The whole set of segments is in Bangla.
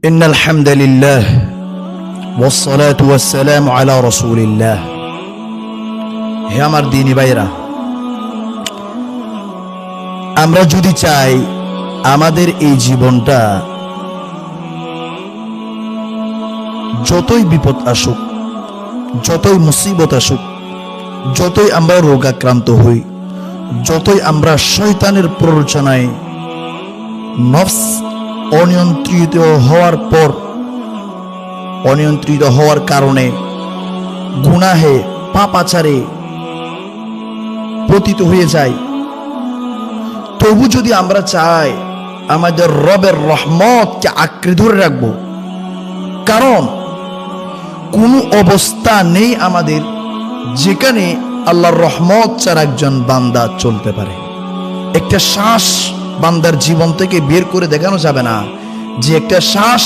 إن الحمد لله والصلاة والسلام على رسول الله হে আমার দিনী ভাইরা, আমরা যদি চাই আমাদের এই জীবনটা যতই বিপদ আসুক, যতই মুসিবত আসুক, যতই আমরা রোগাক্রান্ত হই, যতই আমরা শয়তানের প্ররোচনায় নফস অনিয়ন্ত্রিত হওয়ার কারণে গুনাহে পাপাচারে পতিত হয়ে যায়, তবু যদি আমরা চাই আমাদের রবের রহমতকে আঁকড়ে ধরে রাখব, কারণ কোনো অবস্থা নেই আমাদের যেখানে আল্লাহর রহমত ছাড়া একজন বান্দা চলতে পারে। একটা শ্বাস বান্দার জীবন থেকে বের করে দেখানো যাবে না যে একটা শ্বাস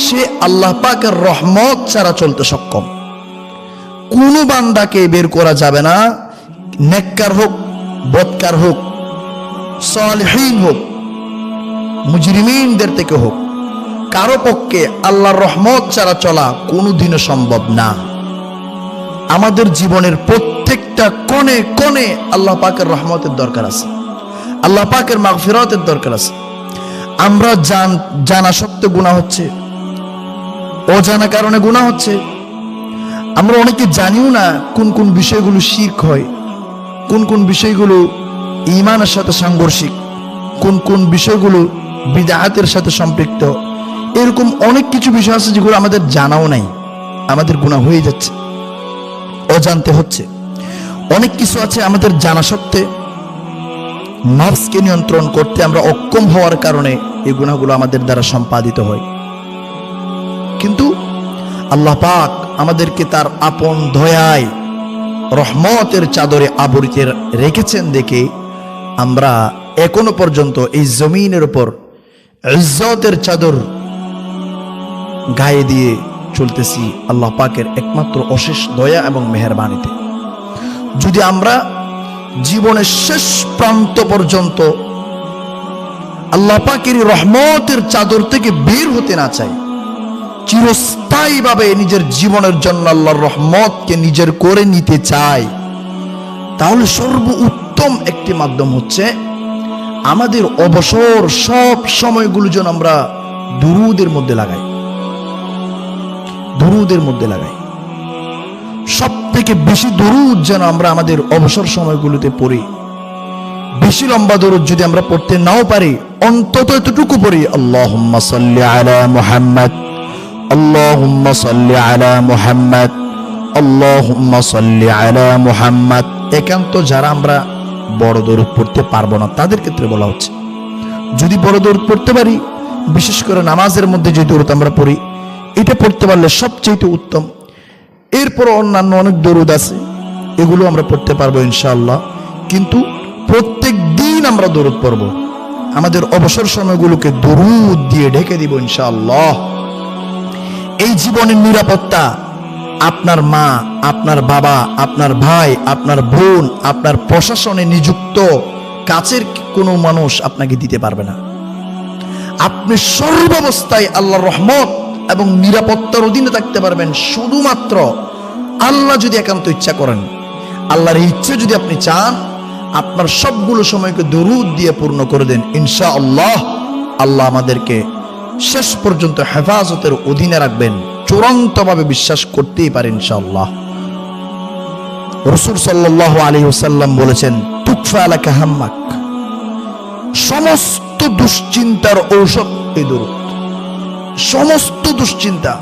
সে আল্লাহ পাকের রহমত ছাড়া চলতে সক্ষম। কোনো বান্দাকে বের করা যাবে না, নেককার হোক, বদকার হোক, সালেহীন হোক, মুজরিমিনদের থেকে হোক, কারো পক্ষে আল্লাহর রহমত ছাড়া চলা কোনোদিনও সম্ভব না। আমাদের জীবনের প্রত্যেকটা কোণে কোণে আল্লাহ পাকের রহমতের দরকার আছে, আল্লাহ পাকের মাগফিরাতের দরকার আছে। আমরা জানা সত্ত্বেও গুনাহ হচ্ছে, অজানা কারণে গুনাহ হচ্ছে। আমরা অনেকে জানিও না কোন কোন বিষয়গুলো শিরক হয়, কোন কোন বিষয়গুলো ঈমানের সাথে সাংঘর্ষিক, কোন কোন বিষয়গুলো বিদআতের সাথে সম্পৃক্ত। এরকম অনেক কিছু বিষয় আছে যেগুলো আমাদের জানাও নাই, আমাদের গুনাহ হয়ে যাচ্ছে, অজান্তে হচ্ছে। অনেক কিছু আছে আমাদের জানা সত্ত্বে নফসকে নিয়ন্ত্রণ করতে আমরা অক্ষম হওয়ার কারণে এই গুনাহগুলো আমাদের দ্বারা সম্পাদিত হয়। কিন্তু আল্লাহ পাক আমাদেরকে তার আপন দয়ায় রহমতের চাদরে আবৃত রেখেছেন দেখে আমরা এখনো পর্যন্ত এই জমিনের উপর ইজ্জতের চাদর গায়ে দিয়ে চলতেছি আল্লাহ পাকের একমাত্র অশেষ দয়া এবং মেহেরবানিতে। যদি আমরা জীবনের শেষ প্রান্ত পর্যন্ত আল্লাহ পাকের রহমতের চাদর থেকে বের হতে না চাই, চিরস্থায়ীভাবে নিজের জীবনের জন্য আল্লাহর রহমতকে নিজের করে নিতে চাই, তাহলে সর্বোত্তম একটি মাধ্যম হচ্ছে আমাদের অবসর সব সময়গুলো যেন আমরা দুরূদের মধ্যে লাগাই। সব থেকে বেশি দরুদ যেন আমরা আমাদের অবসর সময়গুলোতে পড়ি। বেশি লম্বা দরুদ যদি আমরা পড়তে নাও পারি, অন্তত এতটুকু পড়ি, আল্লাহুম্মা সাল্লি আলা মুহাম্মাদ, আল্লাহুম্মা সাল্লি আলা মুহাম্মাদ, আল্লাহুম্মা সাল্লি আলা মুহাম্মাদ। একান্ত যারা আমরা বড় দরুদ পড়তে পারবো না তাদের ক্ষেত্রে বলা হচ্ছে, যদি বড় দরুদ পড়তে পারি, বিশেষ করে নামাজের মধ্যে যে দরুদ আমরা পড়ি, এটা পড়তে পারলে সবচেয়ে উত্তম। এরপর অন্যান্য অনেক দরুদ আছে, এগুলো আমরা পড়তে পারবো ইনশাআল্লাহ। কিন্তু প্রত্যেক দিন আমরা দরুদ পড়ব, আমাদের অবসর সময়গুলোকে দরুদ দিয়ে ঢেকে দিব ইনশাআল্লাহ। এই জীবনের নিরাপত্তা আপনার মা, আপনার বাবা, আপনার ভাই, আপনার বোন, আপনার প্রশাসনে নিযুক্ত কাছের কোনো মানুষ আপনাকে দিতে পারবে না। আপনি সর্বাবস্থায় আল্লাহর রহমত এবং নিরাপত্তার অধীনে থাকতে পারবেন শুধুমাত্র আল্লাহ যদি একান্ত ইচ্ছা করেন। আল্লাহর ইচ্ছে যদি আপনি চান, আপনার সবগুলো সময়কে দরুদ দিয়ে পূর্ণ করে দেন, ইনশাআল্লাহ আল্লাহ আমাদেরকে শেষ পর্যন্ত হেফাজতের অধীনে রাখবেন, চূড়ান্তভাবে বিশ্বাস করতেই পারেন ইনশাআল্লাহ। রাসূল সাল্লাল্লাহু আলাইহি ওয়াসাল্লাম বলেছেন, তুকফা লাকা হাম্মাক, সমস্ত দুশ্চিন্তার ঔষধ এই দরুদ। সমস্ত দুশ্চিন্তা,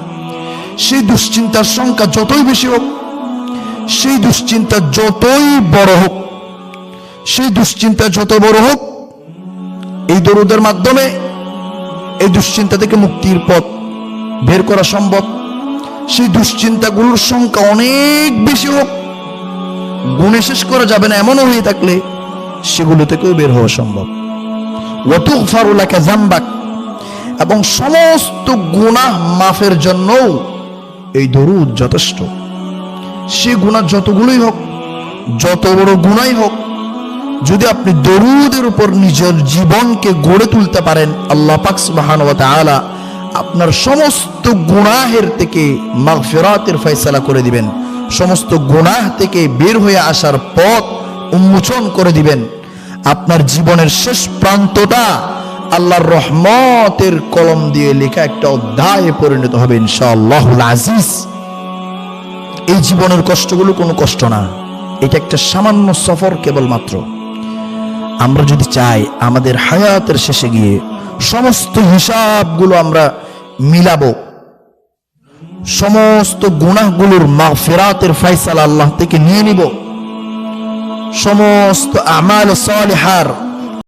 সেই দুশ্চিন্তার সংখ্যা যতই বেশি হোক, সেই দুশ্চিন্তা যতই বড় হোক, সেই দুশ্চিন্তা যত বড় হোক, এই দরুদের মাধ্যমে এই দুশ্চিন্তা থেকে মুক্তির পথ বের করা সম্ভব। সেই দুশ্চিন্তাগুলোর সংখ্যা অনেক বেশি হোক, গুণে শেষ করা যাবে না এমনও হয়ে থাকলে সেগুলো থেকেও বের হওয়া সম্ভব। ওয়া তুগফারু লাকা যামবাক, এবং সমস্ত গুনাহ মাফের জন্য এই দরুদ যথেষ্ট। সে গুনাহ যতগুলোই হোক, যত বড় গুনাহই হোক, যদি আপনি দরুদের উপর নিজের জীবনকে গড়ে তুলতে পারেন, আল্লাহ পাক সুবহানাহু ওয়া তাআলা আপনার সমস্ত গুনাহের থেকে মাগফিরাতের ফয়সালা করে দিবেন, সমস্ত গুনাহ থেকে বের হয়ে আসার পথ উন্মোচন করে দিবেন। আপনার জীবনের শেষ প্রান্তটা আল্লাহর রহমতের কলম দিয়ে লেখা একটা অধ্যায়ে পরিণত হবে ইনশাআল্লাহুল আজিজ। এই জীবনের কষ্টগুলো কোনো কষ্ট না, এটা একটা সামান্য সফর কেবলমাত্র। আমরা যদি চাই আমাদের হায়াতের শেষে গিয়ে সমস্ত হিসাবগুলো আমরা মিলাবো, সমস্ত গুনাহগুলোর মাগফিরাতের ফয়সালা আল্লাহ থেকে নিয়ে নিব, সমস্ত আমাল সালিহার